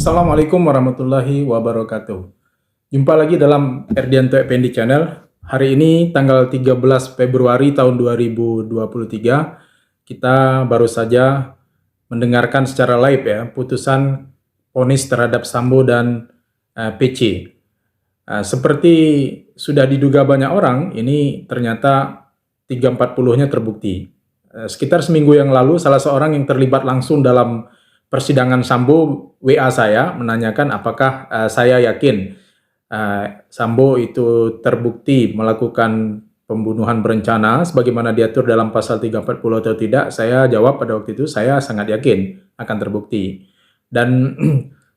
Assalamualaikum warahmatullahi wabarakatuh. Jumpa lagi dalam Erdianto Effendi Channel. Hari ini tanggal 13 Februari tahun 2023, kita baru saja mendengarkan secara live ya putusan vonis terhadap Sambo dan PC. Seperti sudah diduga banyak orang, ini ternyata 340-nya terbukti. Sekitar seminggu yang lalu, salah seorang yang terlibat langsung dalam persidangan Sambo WA saya menanyakan apakah saya yakin Sambo itu terbukti melakukan pembunuhan berencana sebagaimana diatur dalam pasal 340 atau tidak. Saya jawab pada waktu itu saya sangat yakin akan terbukti. Dan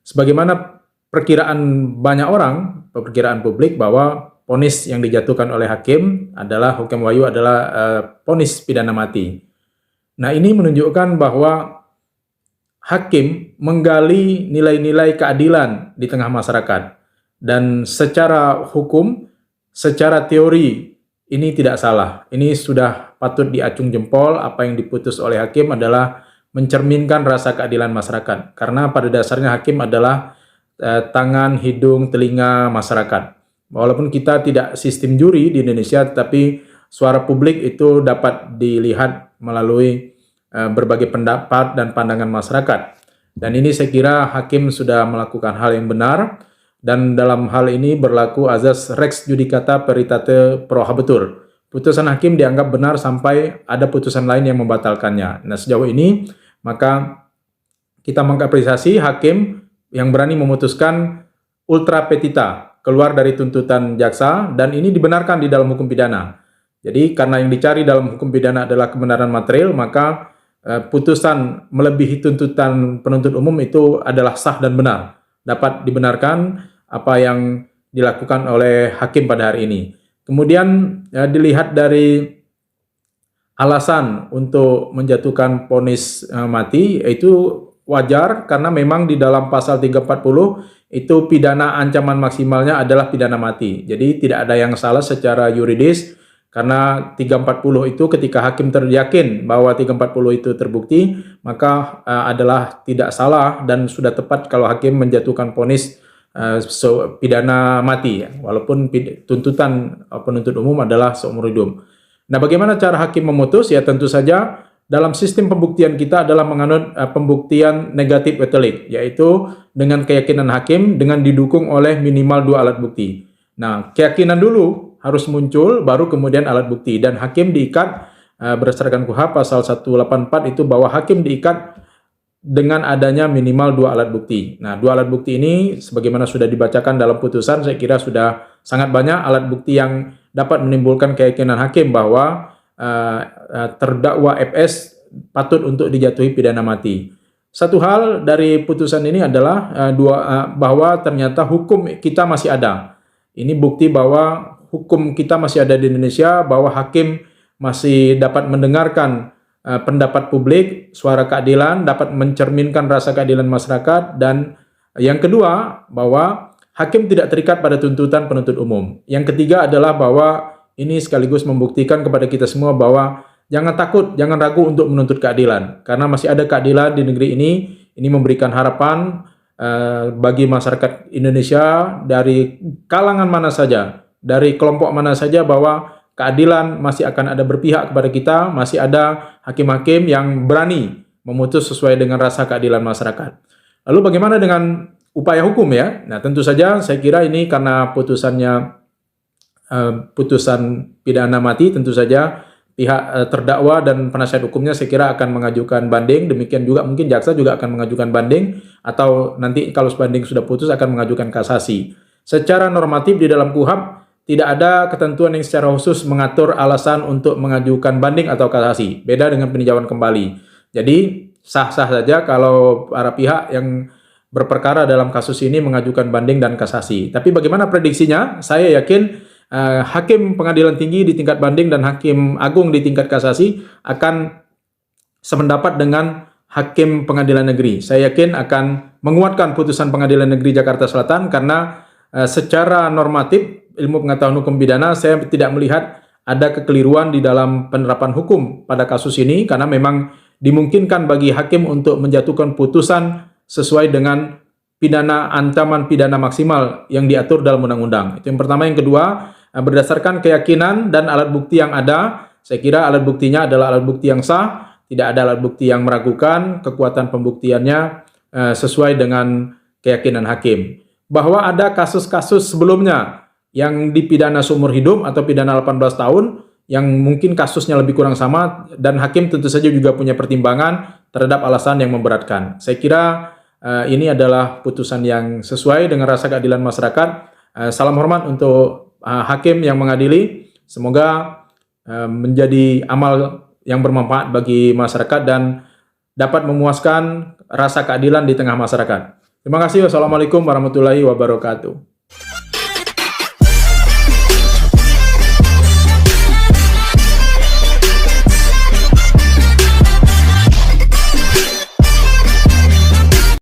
sebagaimana perkiraan banyak orang, perkiraan publik bahwa vonis yang dijatuhkan oleh hakim adalah Hukum Wayu adalah vonis pidana mati. Nah, ini menunjukkan bahwa hakim menggali nilai-nilai keadilan di tengah masyarakat. Dan secara hukum, secara teori, ini tidak salah. Ini sudah patut diacung jempol. Apa yang diputus oleh hakim adalah mencerminkan rasa keadilan masyarakat. Karena pada dasarnya hakim adalah tangan, hidung, telinga masyarakat. Walaupun kita tidak sistem juri di Indonesia, tetapi suara publik itu dapat dilihat melalui berbagai pendapat dan pandangan masyarakat. Dan ini saya kira hakim sudah melakukan hal yang benar, dan dalam hal ini berlaku azas Rex Judicata Veritate Pro Habetur. Putusan hakim dianggap benar sampai ada putusan lain yang membatalkannya. Nah, sejauh ini maka kita mengapresiasi hakim yang berani memutuskan ultra petita, keluar dari tuntutan jaksa, dan ini dibenarkan di dalam hukum pidana. Jadi karena yang dicari dalam hukum pidana adalah kebenaran material, maka putusan melebihi tuntutan penuntut umum itu adalah sah dan benar. Dapat dibenarkan apa yang dilakukan oleh hakim pada hari ini. Kemudian dilihat dari alasan untuk menjatuhkan vonis mati, itu wajar karena memang di dalam pasal 340 itu pidana ancaman maksimalnya adalah pidana mati. Jadi tidak ada yang salah secara yuridis. Karena 340 itu ketika hakim teryakin bahwa 340 itu terbukti, maka adalah tidak salah dan sudah tepat kalau hakim menjatuhkan vonis pidana mati, ya. Walaupun tuntutan penuntut umum adalah seumur hidup. Nah, bagaimana cara hakim memutus? Ya tentu saja dalam sistem pembuktian kita adalah menganut pembuktian negatif etelik, yaitu dengan keyakinan hakim dengan didukung oleh minimal 2 alat bukti. Nah, keyakinan dulu harus muncul, baru kemudian alat bukti. Dan hakim diikat berdasarkan KUHP pasal 184 itu bahwa hakim diikat dengan adanya minimal 2 alat bukti. Nah, 2 alat bukti ini sebagaimana sudah dibacakan dalam putusan, saya kira sudah sangat banyak alat bukti yang dapat menimbulkan keyakinan hakim bahwa terdakwa FS patut untuk dijatuhi pidana mati. Satu hal dari putusan ini adalah bahwa ternyata hukum kita masih ada. Ini bukti bahwa hukum kita masih ada di Indonesia, bahwa hakim masih dapat mendengarkan pendapat publik, suara keadilan, dapat mencerminkan rasa keadilan masyarakat, dan yang kedua, bahwa hakim tidak terikat pada tuntutan penuntut umum. Yang ketiga adalah bahwa ini sekaligus membuktikan kepada kita semua bahwa jangan takut, jangan ragu untuk menuntut keadilan, karena masih ada keadilan di negeri ini. Ini memberikan harapan bagi masyarakat Indonesia dari kalangan mana saja, dari kelompok mana saja, bahwa keadilan masih akan ada berpihak kepada kita, masih ada hakim-hakim yang berani memutus sesuai dengan rasa keadilan masyarakat. Lalu bagaimana dengan upaya hukum ya? Nah, tentu saja saya kira ini karena putusannya putusan pidana mati, tentu saja pihak terdakwa dan penasihat hukumnya saya kira akan mengajukan banding. Demikian juga mungkin jaksa juga akan mengajukan banding, atau nanti kalau banding sudah putus akan mengajukan kasasi. Secara normatif di dalam KUHP tidak ada ketentuan yang secara khusus mengatur alasan untuk mengajukan banding atau kasasi. Beda dengan peninjauan kembali. Jadi sah-sah saja kalau para pihak yang berperkara dalam kasus ini mengajukan banding dan kasasi. Tapi bagaimana prediksinya? Saya yakin hakim pengadilan tinggi di tingkat banding dan hakim agung di tingkat kasasi akan sependapat dengan hakim pengadilan negeri. Saya yakin akan menguatkan putusan pengadilan negeri Jakarta Selatan karena secara normatif ilmu pengetahuan hukum pidana saya tidak melihat ada kekeliruan di dalam penerapan hukum pada kasus ini, karena memang dimungkinkan bagi hakim untuk menjatuhkan putusan sesuai dengan pidana ancaman pidana maksimal yang diatur dalam undang-undang. Itu yang pertama. Yang kedua, berdasarkan keyakinan dan alat bukti yang ada, saya kira alat buktinya adalah alat bukti yang sah, tidak ada alat bukti yang meragukan kekuatan pembuktiannya sesuai dengan keyakinan hakim. Bahwa ada kasus-kasus sebelumnya yang dipidana seumur hidup atau pidana 18 tahun, yang mungkin kasusnya lebih kurang sama, dan hakim tentu saja juga punya pertimbangan terhadap alasan yang memberatkan. Saya kira ini adalah putusan yang sesuai dengan rasa keadilan masyarakat. Salam hormat untuk hakim yang mengadili. Semoga menjadi amal yang bermanfaat bagi masyarakat dan dapat memuaskan rasa keadilan di tengah masyarakat. Terima kasih. Wassalamualaikum warahmatullahi wabarakatuh.